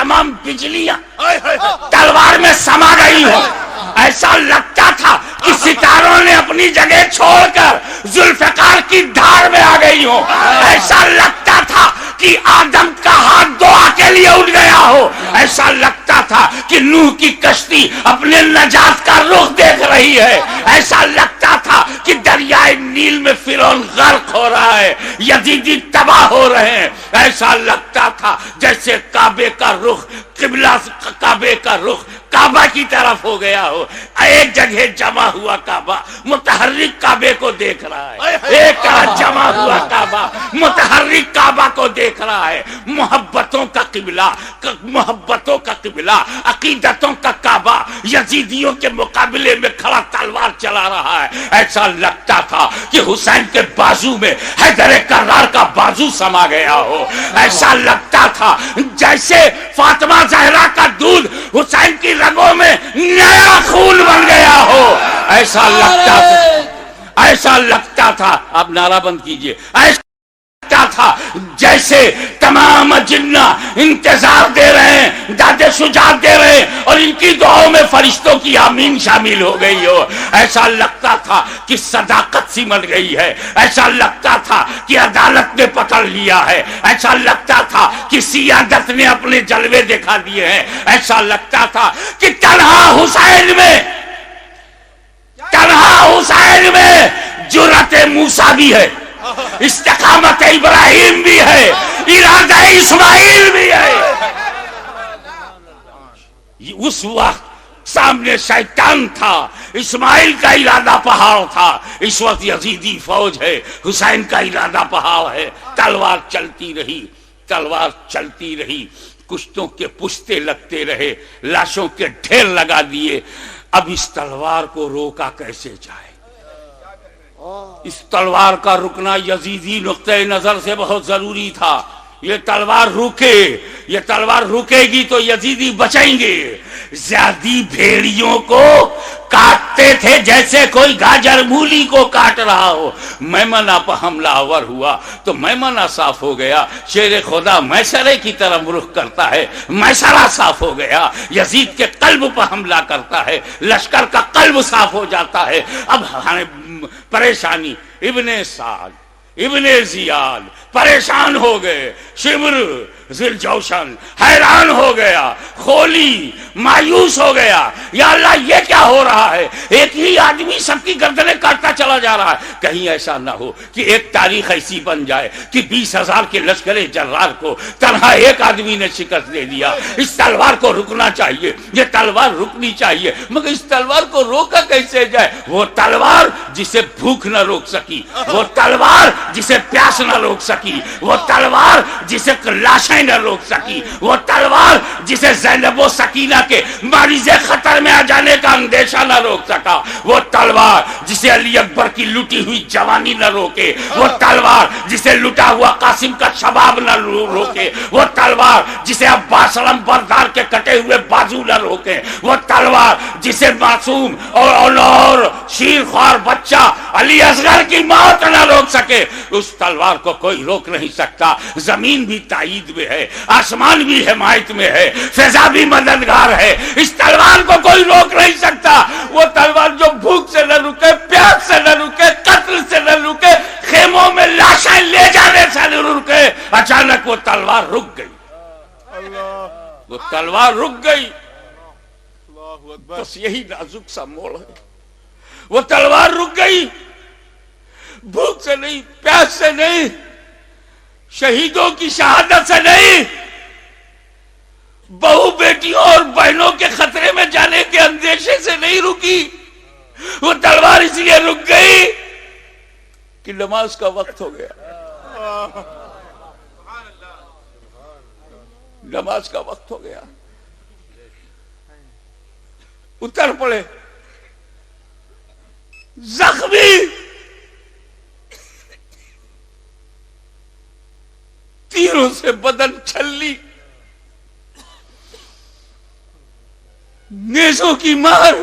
تمام بجلیاں تلوار میں سما گئی ہو. ایسا لگتا تھا کہ ستاروں نے اپنی جگہ چھوڑ کر ذوالفقار کی دھار میں آ گئی ہو. ایسا لگتا تھا کہ آدم کا ہاتھ دعا کے لیے اٹھ گیا ہو. ایسا لگتا تھا کہ نوح کی کشتی اپنے نجات کا رخ دیکھ رہی ہے. ایسا لگتا تھا کہ دریائے نیل میں فرعون غرق ہو رہا ہے, یزیدی تباہ ہو رہے ہیں. ایسا لگتا تھا جیسے کعبے کا رخ قبلہ, کعبے کا رخ کعبہ کی طرف ہو گیا ہو. ایک جگہ جمع ہوا کعبہ متحرک کعبے کو دیکھ رہا ہے, ایک طرح جمع ہوا کعبہ متحرک کعبہ کو دیکھ رہا ہے. محبتوں کا قبلہ, محبتوں کا قبلہ, عقیدتوں کا کعبہ یزیدیوں کے مقابلے میں کھڑا تلوار چلا رہا ہے. ایسا لگتا تھا کہ حسین کے بازو میں حیدر کرار کا بازو سما گیا ہو. ایسا لگتا تھا جیسے فاطمہ زہرا کا دودھ حسین کی رگوں میں نیا خون بن گیا ہو. ایسا لگتا تھا, ایسا لگتا تھا, آپ نعرہ بند کیجئے, ایسا لگتا تھا جیسے تمام جنہ انتظار دے رہے ہیں, داد شجاعت دے رہے ہیں, اور ان کی دعاؤں میں فرشتوں کی آمین شامل ہو گئی ہو. ایسا لگتا تھا کہ صداقت سمٹ گئی ہے. ایسا لگتا تھا کہ عدالت نے پکڑ لیا ہے. ایسا لگتا تھا کہ سیادت نے اپنے جلوے دکھا دیے ہیں. ایسا لگتا تھا کہ تنہا حسین میں جرأت موسیٰ بھی ہے, استقامت ابراہیم بھی ہے, ارادہ اسماعیل بھی ہے. اس وقت سامنے شیطان تھا, اسماعیل کا ارادہ پہاڑ تھا. اس وقت یزیدی فوج ہے, حسین کا ارادہ پہاڑ ہے. تلوار چلتی رہی, تلوار چلتی رہی, کشتوں کے پشتے لگتے رہے, لاشوں کے ڈھیر لگا دیے. اب اس تلوار کو روکا کیسے جائے؟ اس تلوار کا رکنا یزیدی نقطۂ نظر سے بہت ضروری تھا. یہ تلوار روکے, یہ تلوار رکے گی تو یزیدی بچیں گے. زیادی بھیڑیوں کو کاٹتے تھے جیسے کوئی گاجر مولی کو کاٹ رہا ہو. میمنہ پر حملہ آور ہوا تو میمنہ صاف ہو گیا. شیر خدا میسرے کی طرف رخ کرتا ہے, میسرہ صاف ہو گیا. یزید کے قلب پر حملہ کرتا ہے, لشکر کا قلب صاف ہو جاتا ہے. اب پریشانی, ابن سعد, ابن زیاد پریشان ہو گئے. شمر ذل جوشن حیران ہو گیا, خولی مایوس ہو گیا. یا اللہ یہ کیا ہو رہا ہے؟ ایک ہی آدمی سب کی گردنیں کاٹتا چلا جا رہا ہے. کہیں ایسا نہ ہو کہ ایک تاریخ ایسی بن جائے کہ 20,000 کے لشکر جرار کو تنہا ایک آدمی نے شکست دے دیا. اس تلوار کو رکنا چاہیے, یہ تلوار رکنی چاہیے. مگر اس تلوار کو روکا کیسے جائے؟ وہ تلوار جسے بھوک نہ روک سکی, وہ تلوار جسے پیاس نہ روک سکی, وہ تلوار جسے لاشیں نہ روک سکی, وہ تلوار جسے زینب و سکینہ کے مریض خطر میں آ جانے کا اندیشہ نہ روک سکا, وہ تلوار جسے علی اکبر کی لٹی ہوئی جوانی نہ روکے, وہ تلوار جسے لٹا ہوا قاسم کا شباب نہ روکے, وہ تلوار جسے عباس علم بردار کے کٹے ہوئے بازو نہ روکے, وہ تلوار جسے معصوم اور شیر خوار بچہ علی اصغر کی موت نہ روک سکے. اس تلوار کو کوئی روک نہیں سکتا. زمین بھی تائید میں ہے, آسمان بھی حمایت میں ہے, فضا بھی مددگار ہے. اس تلوار کو کوئی روک نہیں سکتا. وہ تلوار جو بھوک سے نہ رکے, پیاس سے نہ رکے, قتل سے نہ رکے, خیموں میں لاشیں لے جانے سے نہ رکے. اچانک وہ تلوار رک گئی, وہ تلوار رک گئی. بس یہی نازک سا موڑ ہے. وہ تلوار رک گئی, بھوک سے نہیں, پیاس سے نہیں, شہیدوں کی شہادت سے نہیں, بہو بیٹیوں اور بہنوں کے خطرے میں جانے کے اندیشے سے نہیں رکی. وہ تلوار اس لیے رک گئی کہ نماز کا وقت ہو گیا, نماز کا وقت ہو گیا. اتر پڑے زخمی, تیروں سے بدن چھلی, نیزوں کی مار.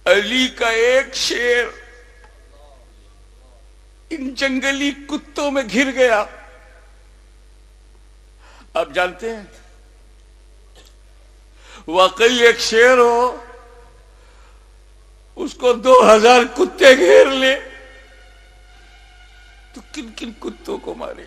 علی کا ایک شیر ان جنگلی کتوں میں گھر گیا. آپ جانتے ہیں واقعی ایک شیر ہو اس کو 2000 کتے گھیر لے تو کن کن کتوں کو مارے؟